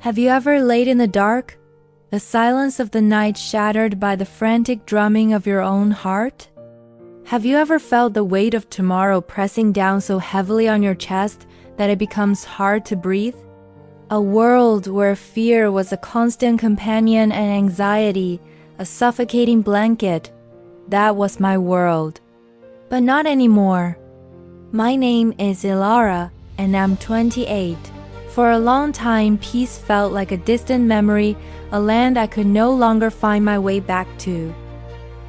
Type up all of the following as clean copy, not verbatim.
Have you ever laid in the dark? The silence of the night shattered by the frantic drumming of your own heart? Have you ever felt the weight of tomorrow pressing down so heavily on your chest that it becomes hard to breathe? A world where fear was a constant companion and anxiety, a suffocating blanket. That was my world. But not anymore. My name is Elara, and I'm 28. For a long time, peace felt like a distant memory, a land I could no longer find my way back to.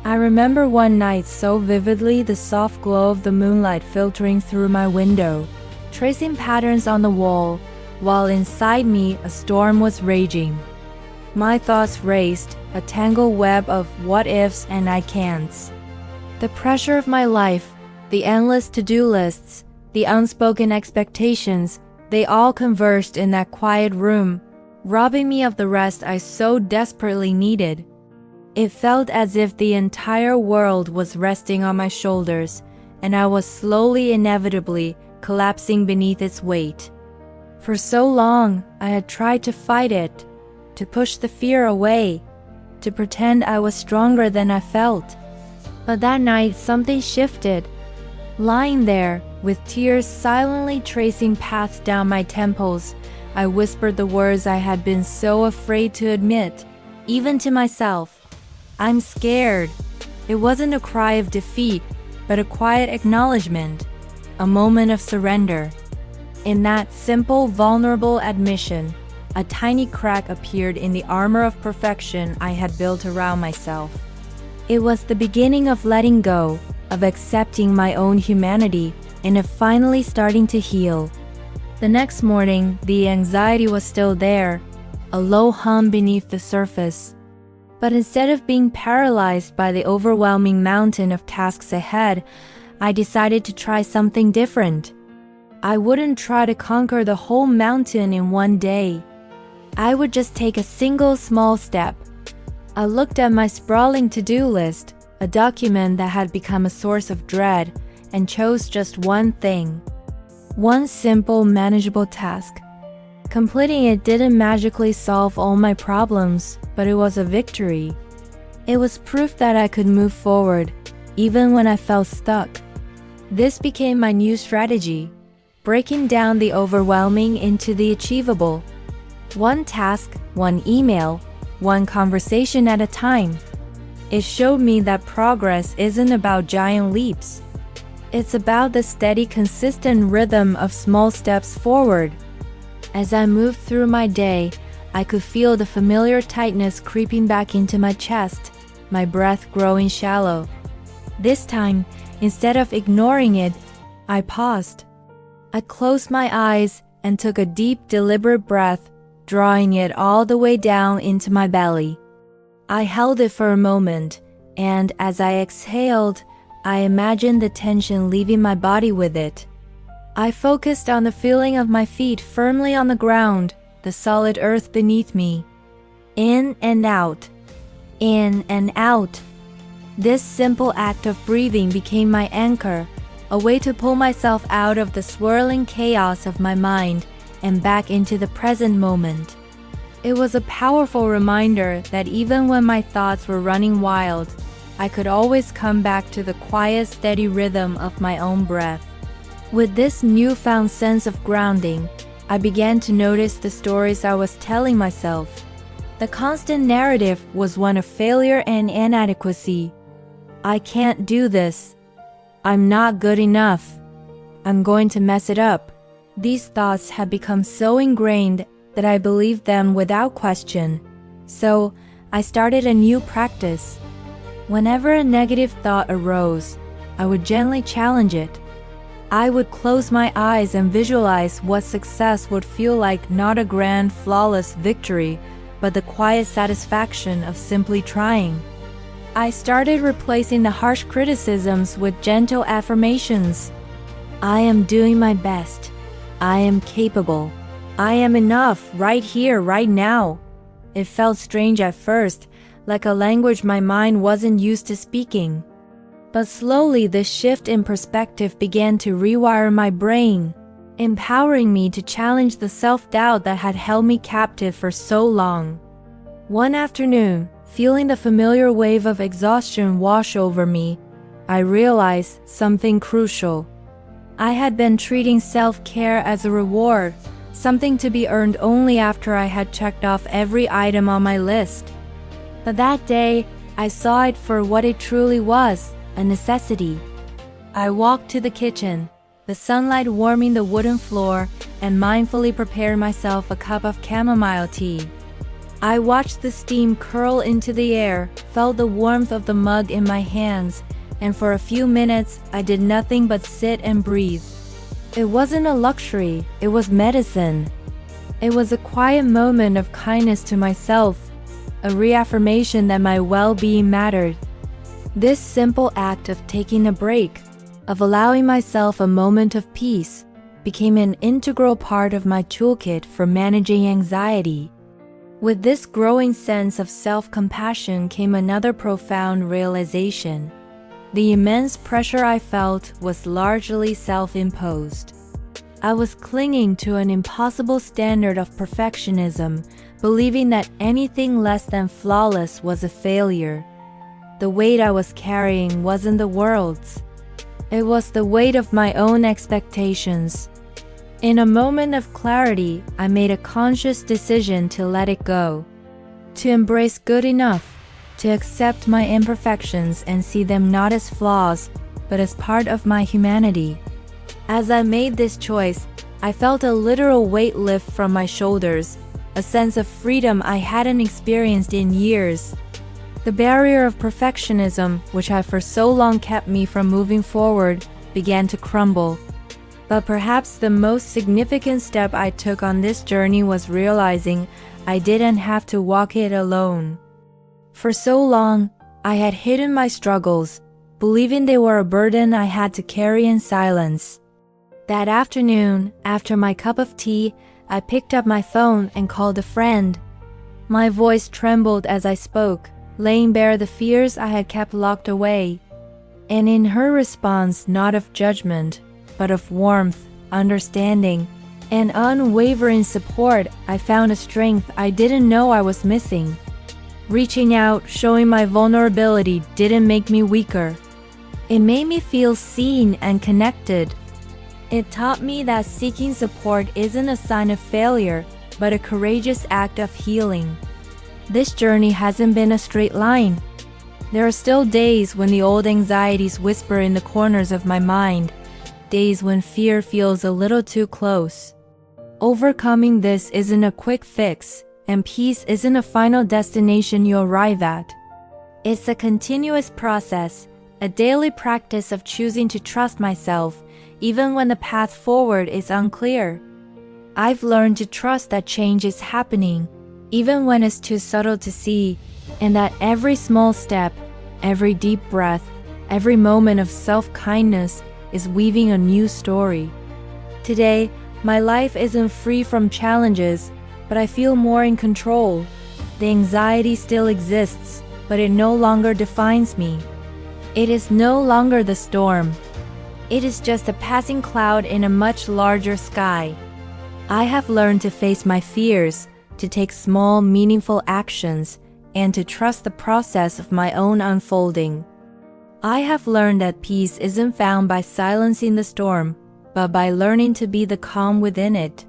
I remember one night so vividly, the soft glow of the moonlight filtering through my window, tracing patterns on the wall, while inside me a storm was raging. My thoughts raced, a tangled web of what-ifs and I can'ts. The pressure of my life, the endless to-do lists, the unspoken expectations, they all converged in that quiet room, robbing me of the rest I so desperately needed. It felt as if the entire world was resting on my shoulders, and I was slowly, inevitably, collapsing beneath its weight. For so long, I had tried to fight it, to push the fear away, to pretend I was stronger than I felt. But that night, something shifted. Lying there, with tears silently tracing paths down my temples, I whispered the words I had been so afraid to admit, even to myself. I'm scared. It wasn't a cry of defeat, but a quiet acknowledgement, a moment of surrender. In that simple, vulnerable admission, a tiny crack appeared in the armor of perfection I had built around myself. It was the beginning of letting go, of accepting my own humanity, and of finally starting to heal. The next morning, the anxiety was still there, a low hum beneath the surface. But instead of being paralyzed by the overwhelming mountain of tasks ahead, I decided to try something different. I wouldn't try to conquer the whole mountain in one day. I would just take a single small step. I looked at my sprawling to-do list, a document that had become a source of dread, and chose just one thing. One simple, manageable task. Completing it didn't magically solve all my problems, but it was a victory. It was proof that I could move forward, even when I felt stuck. This became my new strategy, breaking down the overwhelming into the achievable. One task, one email, one conversation at a time. It showed me that progress isn't about giant leaps. It's about the steady, consistent rhythm of small steps forward. As I moved through my day, I could feel the familiar tightness creeping back into my chest, my breath growing shallow. This time, instead of ignoring it, I paused. I closed my eyes and took a deep, deliberate breath, drawing it all the way down into my belly. I held it for a moment, and as I exhaled, I imagined the tension leaving my body with it. I focused on the feeling of my feet firmly on the ground, the solid earth beneath me. In and out. In and out. This simple act of breathing became my anchor, a way to pull myself out of the swirling chaos of my mind and back into the present moment. It was a powerful reminder that even when my thoughts were running wild, I could always come back to the quiet, steady rhythm of my own breath. With this newfound sense of grounding, I began to notice the stories I was telling myself. The constant narrative was one of failure and inadequacy. I can't do this. I'm not good enough. I'm going to mess it up. These thoughts had become so ingrained that I believed them without question. So, I started a new practice. Whenever a negative thought arose, I would gently challenge it. I would close my eyes and visualize what success would feel like, not a grand, flawless victory, but the quiet satisfaction of simply trying. I started replacing the harsh criticisms with gentle affirmations. I am doing my best. I am capable. I am enough right here, right now. It felt strange at first, like a language my mind wasn't used to speaking. But slowly this shift in perspective began to rewire my brain. empowering me to challenge the self-doubt that had held me captive for so long. One afternoon, feeling the familiar wave of exhaustion wash over me, I realized something crucial. I had been treating self-care as a reward, something to be earned only after I had checked off every item on my list. But that day, I saw it for what it truly was, a necessity. I walked to the kitchen, the sunlight warming the wooden floor, and mindfully prepared myself a cup of chamomile tea. I watched the steam curl into the air, felt the warmth of the mug in my hands, and for a few minutes I did nothing but sit and breathe. It wasn't a luxury, it was medicine. It was a quiet moment of kindness to myself, a reaffirmation that my well-being mattered. This simple act of taking a break, of allowing myself a moment of peace, became an integral part of my toolkit for managing anxiety. With this growing sense of self-compassion came another profound realization. The immense pressure I felt was largely self-imposed. I was clinging to an impossible standard of perfectionism, believing that anything less than flawless was a failure. The weight I was carrying wasn't the world's. It was the weight of my own expectations. In a moment of clarity, I made a conscious decision to let it go, to embrace good enough, to accept my imperfections and see them not as flaws, but as part of my humanity. As I made this choice, I felt a literal weight lift from my shoulders, a sense of freedom I hadn't experienced in years. The barrier of perfectionism, which had for so long kept me from moving forward, began to crumble. But perhaps the most significant step I took on this journey was realizing I didn't have to walk it alone. For so long, I had hidden my struggles, believing they were a burden I had to carry in silence. That afternoon, after my cup of tea, I picked up my phone and called a friend. My voice trembled as I spoke, laying bare the fears I had kept locked away. And in her response, not of judgment, but of warmth, understanding, and unwavering support, I found a strength I didn't know I was missing. Reaching out, showing my vulnerability didn't make me weaker. It made me feel seen and connected. It taught me that seeking support isn't a sign of failure, but a courageous act of healing. This journey hasn't been a straight line. There are still days when the old anxieties whisper in the corners of my mind, days when fear feels a little too close. Overcoming this isn't a quick fix, and peace isn't a final destination you arrive at. It's a continuous process, a daily practice of choosing to trust myself, even when the path forward is unclear. I've learned to trust that change is happening, even when it's too subtle to see, and that every small step, every deep breath, every moment of self-kindness is weaving a new story. Today, my life isn't free from challenges, but I feel more in control. The anxiety still exists, but it no longer defines me. It is no longer the storm. It is just a passing cloud in a much larger sky. I have learned to face my fears, to take small, meaningful actions, and to trust the process of my own unfolding. I have learned that peace isn't found by silencing the storm, but by learning to be the calm within it.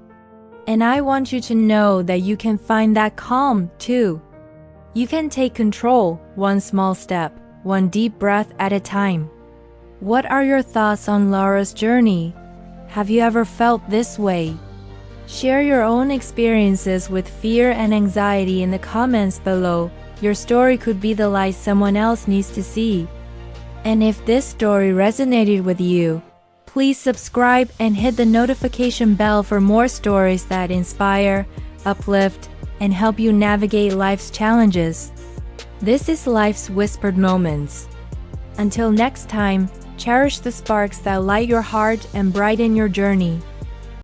And I want you to know that you can find that calm, too. You can take control, one small step, one deep breath at a time. What are your thoughts on Lara's journey? Have you ever felt this way? Share your own experiences with fear and anxiety in the comments below. Your story could be the light someone else needs to see. And if this story resonated with you, please subscribe and hit the notification bell for more stories that inspire, uplift, and help you navigate life's challenges. This is Life's Whispered Moments. Until next time, cherish the sparks that light your heart and brighten your journey.